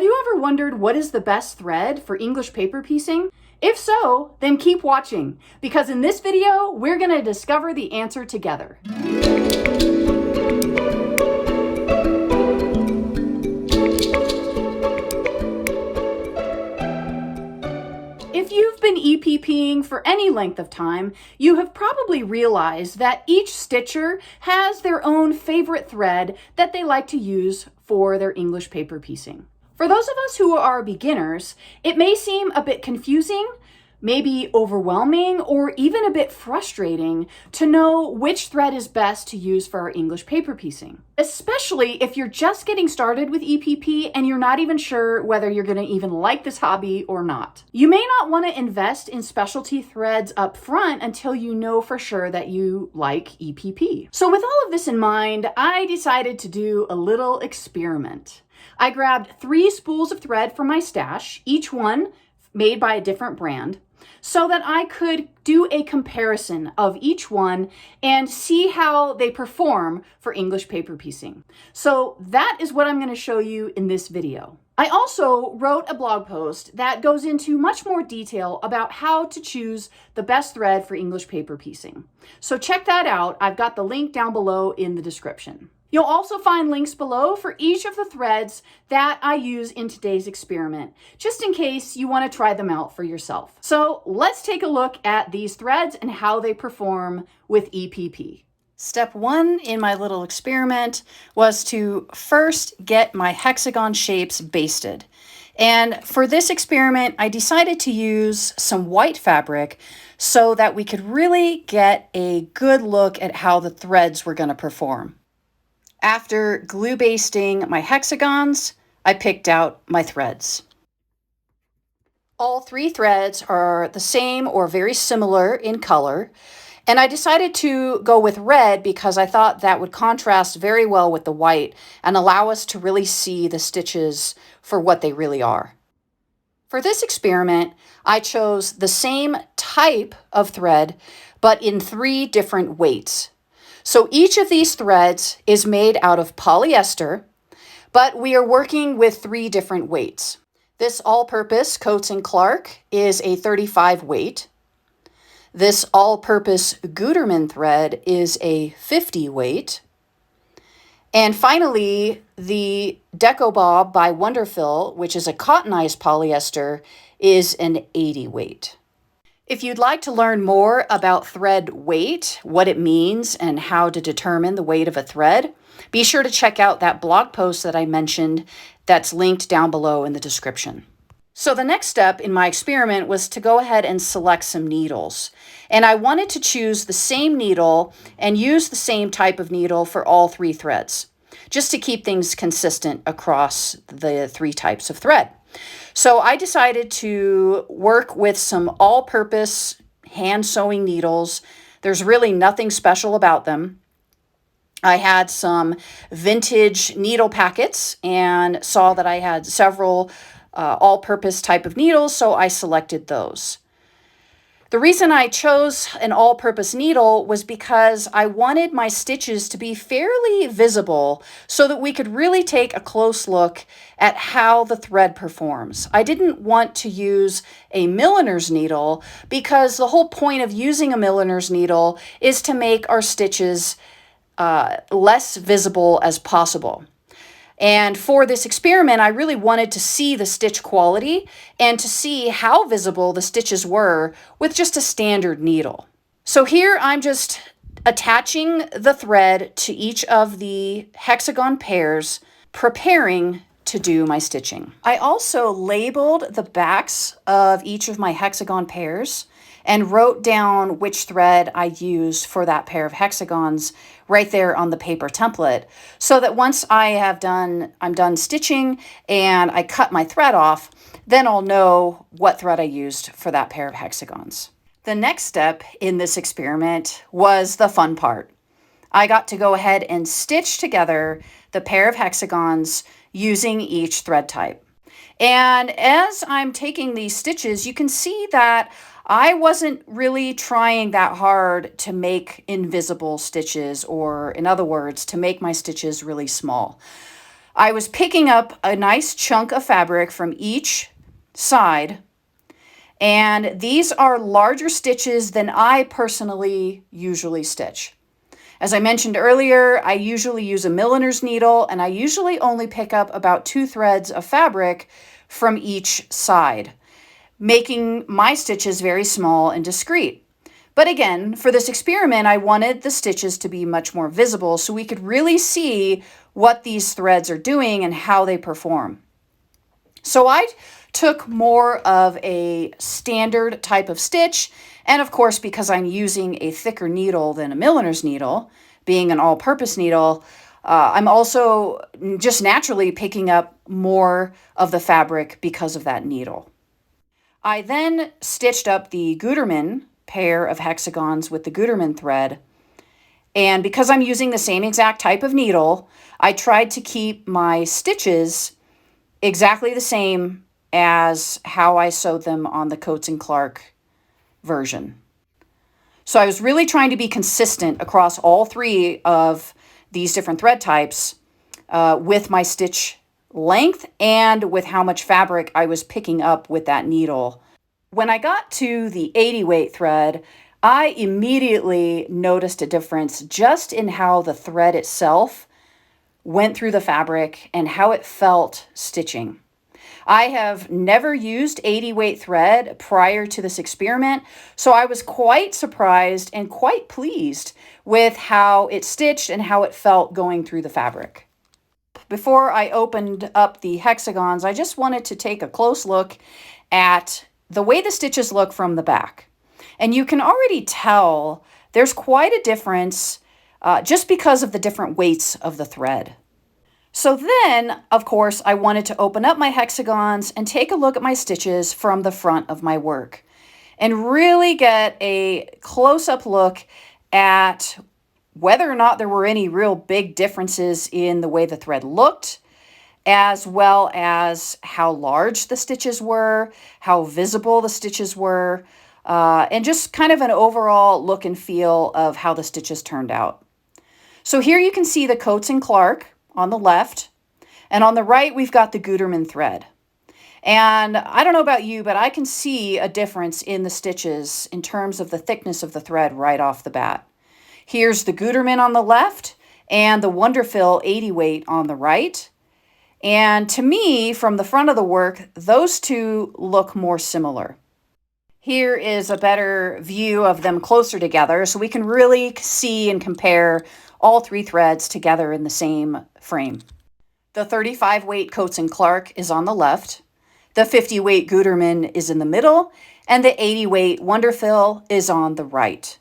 Have you ever wondered what is the best thread for English paper piecing? If so, then keep watching, because in this video, we're going to discover the answer together. If you've been EPPing for any length of time, you have probably realized that each stitcher has their own favorite thread that they like to use for their English paper piecing. For those of us who are beginners, it may seem a bit confusing, maybe overwhelming, or even a bit frustrating to know which thread is best to use for our English paper piecing. Especially if you're just getting started with EPP and you're not even sure whether you're going to even like this hobby or not. You may not want to invest in specialty threads up front until you know for sure that you like EPP. So with all of this in mind, I decided to do a little experiment. I grabbed 3 spools of thread from my stash, each one made by a different brand, so that I could do a comparison of each one and see how they perform for English paper piecing. So that is what I'm going to show you in this video. I also wrote a blog post that goes into much more detail about how to choose the best thread for English paper piecing. So check that out. I've got the link down below in the description. You'll also find links below for each of the threads that I use in today's experiment, just in case you want to try them out for yourself. So let's take a look at these threads and how they perform with EPP. Step 1 in my little experiment was to first get my hexagon shapes basted. And for this experiment, I decided to use some white fabric so that we could really get a good look at how the threads were going to perform. After glue basting my hexagons, I picked out my threads. All 3 threads are the same or very similar in color, and I decided to go with red because I thought that would contrast very well with the white and allow us to really see the stitches for what they really are. For this experiment, I chose the same type of thread, but in 3 different weights. So each of these threads is made out of polyester, but we are working with 3 different weights. This all-purpose Coats & Clark is a 35 weight. This all-purpose Gutermann thread is a 50 weight. And finally, the Deco Bob by Wonderfill, which is a cottonized polyester, is an 80 weight. If you'd like to learn more about thread weight, what it means, and how to determine the weight of a thread, be sure to check out that blog post that I mentioned that's linked down below in the description. So the next step in my experiment was to go ahead and select some needles. And I wanted to choose the same needle and use the same type of needle for all 3 threads, just to keep things consistent across the 3 types of thread. So I decided to work with some all-purpose hand sewing needles. There's really nothing special about them. I had some vintage needle packets and saw that I had several all-purpose type of needles, so I selected those. The reason I chose an all-purpose needle was because I wanted my stitches to be fairly visible so that we could really take a close look at how the thread performs. I didn't want to use a milliner's needle because the whole point of using a milliner's needle is to make our stitches less visible as possible. And for this experiment, I really wanted to see the stitch quality and to see how visible the stitches were with just a standard needle. So here I'm just attaching the thread to each of the hexagon pairs, preparing to do my stitching. I also labeled the backs of each of my hexagon pairs and wrote down which thread I used for that pair of hexagons right there on the paper template, so that once I'm done stitching and I cut my thread off, then I'll know what thread I used for that pair of hexagons. The next step in this experiment was the fun part. I got to go ahead and stitch together the pair of hexagons using each thread type. And as I'm taking these stitches, you can see that I wasn't really trying that hard to make invisible stitches, or in other words, to make my stitches really small. I was picking up a nice chunk of fabric from each side, and these are larger stitches than I personally usually stitch. As I mentioned earlier, I usually use a milliner's needle, and I usually only pick up about 2 threads of fabric from each side, making my stitches very small and discreet. But again, for this experiment, I wanted the stitches to be much more visible so we could really see what these threads are doing and how they perform. So I took more of a standard type of stitch, and of course, because I'm using a thicker needle than a milliner's needle, being an all-purpose needle, I'm also just naturally picking up more of the fabric because of that needle. I then stitched up the Gutermann pair of hexagons with the Gutermann thread, and because I'm using the same exact type of needle, I tried to keep my stitches exactly the same as how I sewed them on the Coats and Clark version. So I was really trying to be consistent across all 3 of these different thread types with my stitch length and with how much fabric I was picking up with that needle. When I got to the 80 weight thread, I immediately noticed a difference just in how the thread itself went through the fabric and how it felt stitching. I have never used 80 weight thread prior to this experiment, so I was quite surprised and quite pleased with how it stitched and how it felt going through the fabric. Before I opened up the hexagons, I just wanted to take a close look at the way the stitches look from the back. And you can already tell there's quite a difference just because of the different weights of the thread. So then, of course, I wanted to open up my hexagons and take a look at my stitches from the front of my work and really get a close-up look at whether or not there were any real big differences in the way the thread looked, as well as how large the stitches were, how visible the stitches were, and just kind of an overall look and feel of how the stitches turned out. So here you can see the Coats and Clark on the left, and on the right we've got the Gutermann thread. And I don't know about you, but I can see a difference in the stitches in terms of the thickness of the thread right off the bat. Here's the Gutermann on the left and the Wonderfill 80 weight on the right. And to me, from the front of the work, those 2 look more similar. Here is a better view of them closer together so we can really see and compare all 3 threads together in the same frame. The 35 weight Coats and Clark is on the left, the 50 weight Gutermann is in the middle, and the 80 weight Wonderfill is on the right.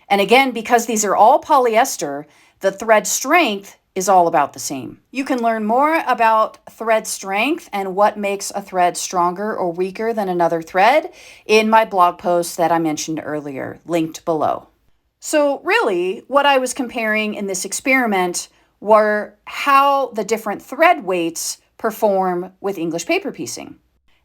And again, because these are all polyester, the thread strength is all about the same. You can learn more about thread strength and what makes a thread stronger or weaker than another thread in my blog post that I mentioned earlier, linked below. So really, what I was comparing in this experiment were how the different thread weights perform with English paper piecing.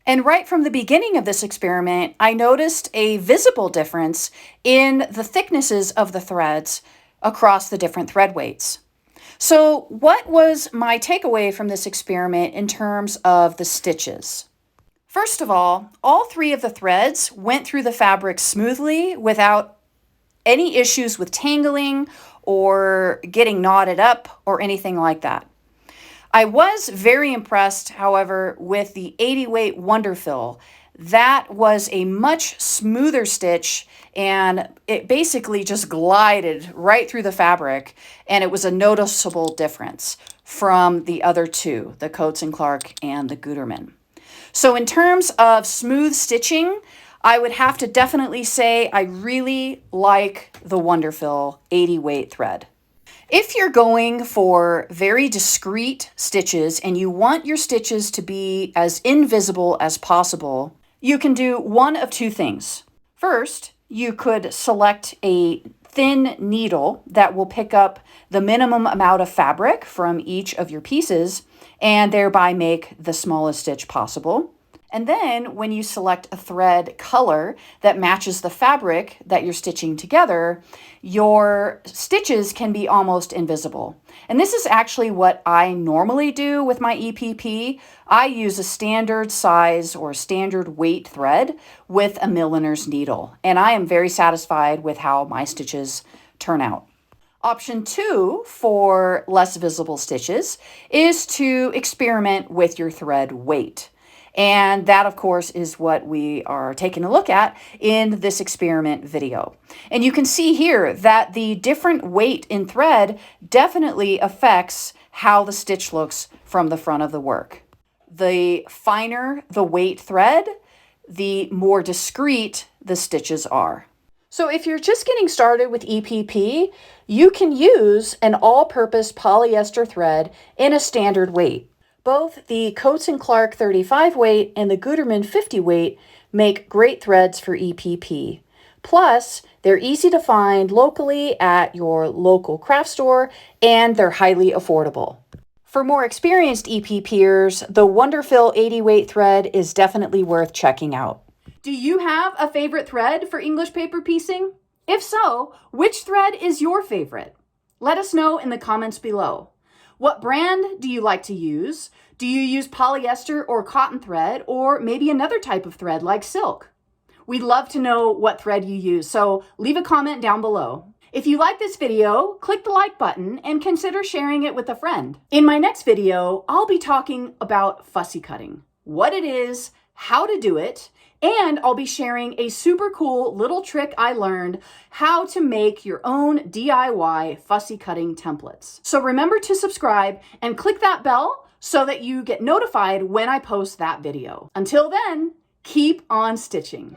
And right from the beginning of this experiment, I noticed a visible difference in the thicknesses of the threads across the different thread weights. So what was my takeaway from this experiment in terms of the stitches? First of all 3 of the threads went through the fabric smoothly without any issues with tangling or getting knotted up or anything like that. I was very impressed, however, with the 80 weight Wonderfill. That was a much smoother stitch, and it basically just glided right through the fabric, and it was a noticeable difference from the other 2, the Coats and Clark and the Gutermann. So in terms of smooth stitching, I would have to definitely say I really like the Wonderfill 80 weight thread. If you're going for very discreet stitches and you want your stitches to be as invisible as possible, you can do one of 2 things. First, you could select a thin needle that will pick up the minimum amount of fabric from each of your pieces and thereby make the smallest stitch possible. And then when you select a thread color that matches the fabric that you're stitching together, your stitches can be almost invisible. And this is actually what I normally do with my EPP. I use a standard size or standard weight thread with a milliner's needle, and I am very satisfied with how my stitches turn out. Option 2 for less visible stitches is to experiment with your thread weight. And that, of course, is what we are taking a look at in this experiment video. And you can see here that the different weight in thread definitely affects how the stitch looks from the front of the work. The finer the weight thread, the more discreet the stitches are. So if you're just getting started with EPP, you can use an all-purpose polyester thread in a standard weight. Both the Coats & Clark 35 weight and the Gutermann 50 weight make great threads for EPP. Plus, they're easy to find locally at your local craft store, and they're highly affordable. For more experienced EPPers, the Wonderfill 80 weight thread is definitely worth checking out. Do you have a favorite thread for English paper piecing? If so, which thread is your favorite? Let us know in the comments below. What brand do you like to use? Do you use polyester or cotton thread, or maybe another type of thread like silk? We'd love to know what thread you use, so leave a comment down below. If you like this video, click the like button and consider sharing it with a friend. In my next video, I'll be talking about fussy cutting, what it is, how to do it, and I'll be sharing a super cool little trick I learned how to make your own DIY fussy cutting templates. So remember to subscribe and click that bell so that you get notified when I post that video. Until then, keep on stitching.